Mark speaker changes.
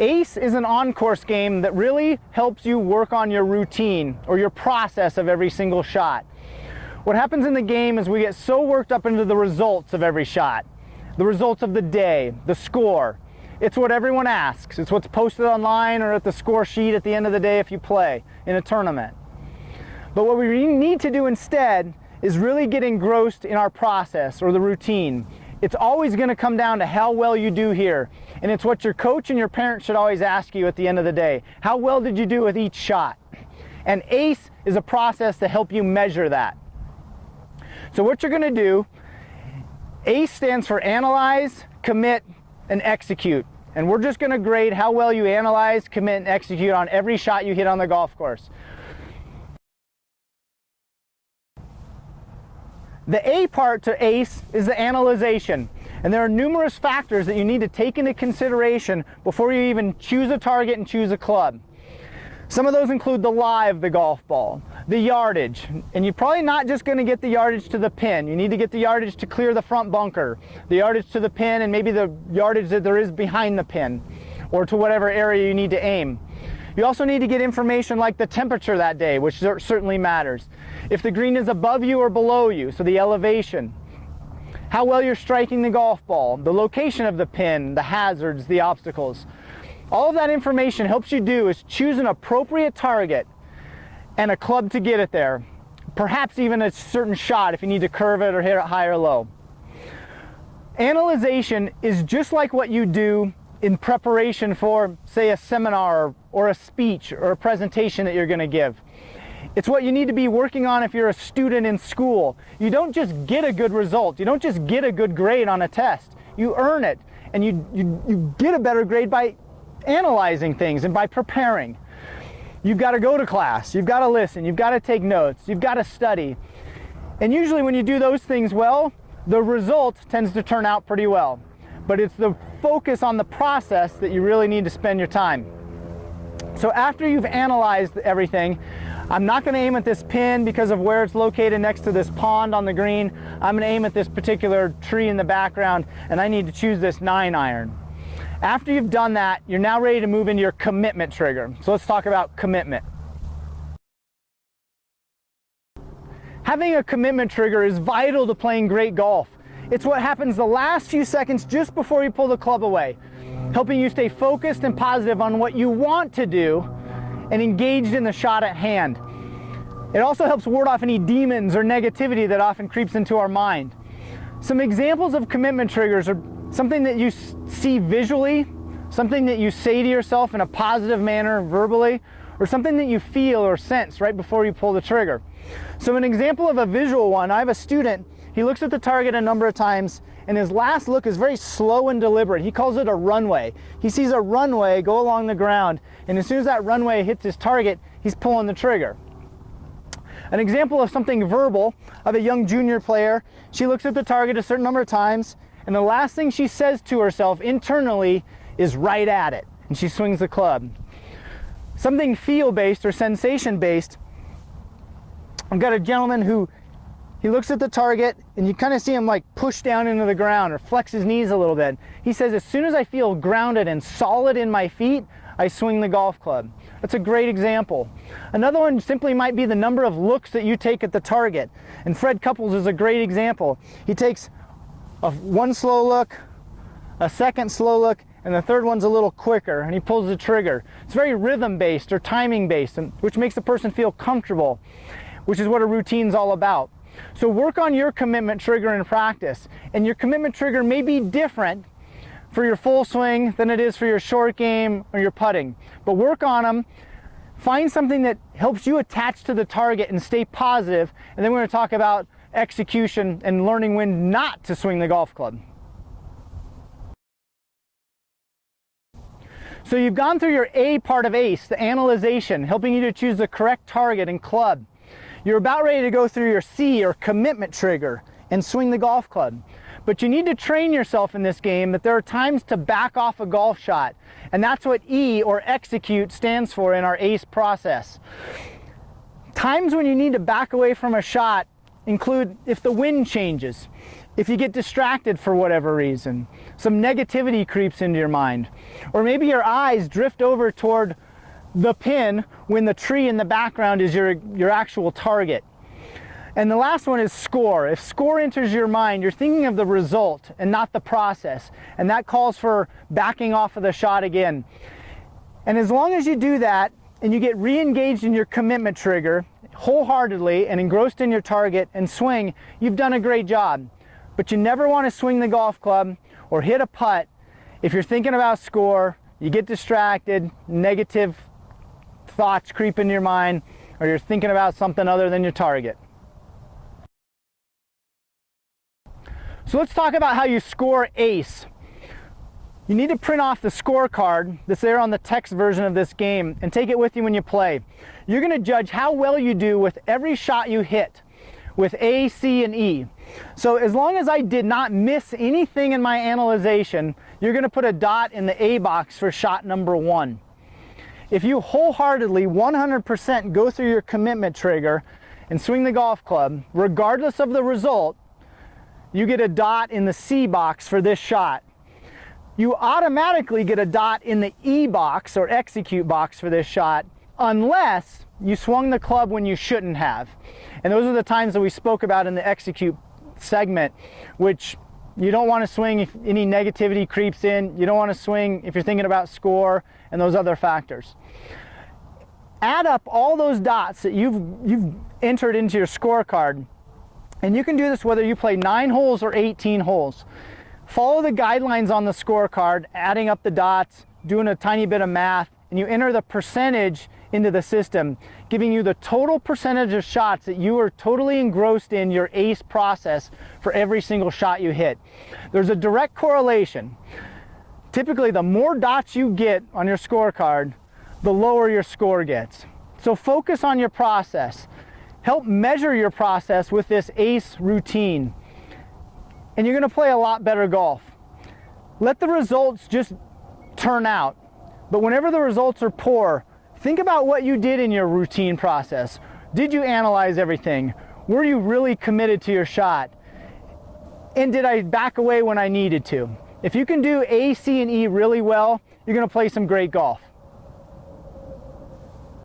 Speaker 1: A.C.E is an on-course game that really helps you work on your routine or your process of every single shot. What happens in the game is we get so worked up into the results of every shot, the results of the day, the score. It's what everyone asks. It's what's posted online or at the score sheet at the end of the day if you play in a tournament. But what we need to do instead is really get engrossed in our process or the routine. It's always going to come down to how well you do here. And it's what your coach and your parents should always ask you at the end of the day. How well did you do with each shot? And A.C.E is a process to help you measure that. So what you're going to do, A.C.E stands for analyze, commit, and execute. And we're just going to grade how well you analyze, commit, and execute on every shot you hit on the golf course. The A part to A.C.E is the analyzation, and there are numerous factors that you need to take into consideration before you even choose a target and choose a club. Some of those include the lie of the golf ball, the yardage, and you're probably not just going to get the yardage to the pin. You need to get the yardage to clear the front bunker, the yardage to the pin, and maybe the yardage that there is behind the pin, or to whatever area you need to aim. You also need to get information like the temperature that day, which certainly matters. If the green is above you or below you, so the elevation. How well you're striking the golf ball, the location of the pin, the hazards, the obstacles. All of that information helps you do is choose an appropriate target and a club to get it there. Perhaps even a certain shot if you need to curve it or hit it high or low. Analyzation is just like what you do in preparation for, say, a seminar or a speech or a presentation that you're going to give. It's what you need to be working on if you're a student in school. You don't just get a good result. You don't just get a good grade on a test. You earn it, and you get a better grade by analyzing things and by preparing. You've got to go to class. You've got to listen. You've got to take notes. You've got to study. And usually when you do those things well, the result tends to turn out pretty well. But it's the focus on the process that you really need to spend your time. So after you've analyzed everything, I'm not going to aim at this pin because of where it's located next to this pond on the green. I'm going to aim at this particular tree in the background, and I need to choose this 9-iron. After you've done that, you're now ready to move into your commitment trigger. So let's talk about commitment. Having a commitment trigger is vital to playing great golf. It's what happens the last few seconds just before you pull the club away, helping you stay focused and positive on what you want to do and engaged in the shot at hand. It also helps ward off any demons or negativity that often creeps into our mind. Some examples of commitment triggers are something that you see visually, something that you say to yourself in a positive manner verbally, or something that you feel or sense right before you pull the trigger. So an example of a visual one, I have a student, he looks at the target a number of times, and his last look is very slow and deliberate. He calls it a runway. He sees a runway go along the ground, and as soon as that runway hits his target, he's pulling the trigger. An example of something verbal of a young junior player, she looks at the target a certain number of times, and the last thing she says to herself internally is right at it, and she swings the club. Something feel-based or sensation-based, I've got a gentleman who he looks at the target and you kind of see him like push down into the ground or flex his knees a little bit. He says, as soon as I feel grounded and solid in my feet, I swing the golf club. That's a great example. Another one simply might be the number of looks that you take at the target. And Fred Couples is a great example. He takes one slow look, a second slow look, and the third one's a little quicker, and he pulls the trigger. It's very rhythm-based or timing-based, which makes the person feel comfortable, which is what a routine's all about. So work on your commitment trigger in practice, and your commitment trigger may be different for your full swing than it is for your short game or your putting. But work on them, find something that helps you attach to the target and stay positive, and then we're going to talk about execution and learning when not to swing the golf club. So you've gone through your A part of A.C.E, the analyzation, helping you to choose the correct target and club. You're about ready to go through your C or commitment trigger and swing the golf club. But you need to train yourself in this game that there are times to back off a golf shot. And that's what E or execute stands for in our A.C.E process. Times when you need to back away from a shot include if the wind changes, if you get distracted for whatever reason, some negativity creeps into your mind, or maybe your eyes drift over toward the pin when the tree in the background is your actual target. And the last one is score. If score enters your mind, you're thinking of the result and not the process, and that calls for backing off of the shot again. And as long as you do that and you get re-engaged in your commitment trigger wholeheartedly and engrossed in your target and swing, you've done a great job. But you never want to swing the golf club or hit a putt if you're thinking about score, you get distracted, negative thoughts creep into your mind, or you're thinking about something other than your target. So let's talk about how you score ACE. You need to print off the scorecard that's there on the text version of this game and take it with you when you play. You're going to judge how well you do with every shot you hit with A, C, and E. So as long as I did not miss anything in my analyzation, you're going to put a dot in the A box for shot number 1. If you wholeheartedly 100% go through your commitment trigger and swing the golf club, regardless of the result, you get a dot in the C box for this shot. You automatically get a dot in the E box or execute box for this shot unless you swung the club when you shouldn't have. And those are the times that we spoke about in the execute segment, which you don't want to swing if any negativity creeps in. You don't want to swing if you're thinking about score and those other factors. Add up all those dots that you've entered into your scorecard, and you can do this whether you play 9 holes or 18 holes. Follow the guidelines on the scorecard, adding up the dots, doing a tiny bit of math, and you enter the percentage into the system, giving you the total percentage of shots that you are totally engrossed in your ACE process for every single shot you hit. There's a direct correlation. Typically, the more dots you get on your scorecard, the lower your score gets. So focus on your process. Help measure your process with this ACE routine, and you're going to play a lot better golf. Let the results just turn out, but whenever the results are poor, think about what you did in your routine process. Did you analyze everything? Were you really committed to your shot? And did I back away when I needed to? If you can do A, C, and E really well, you're going to play some great golf.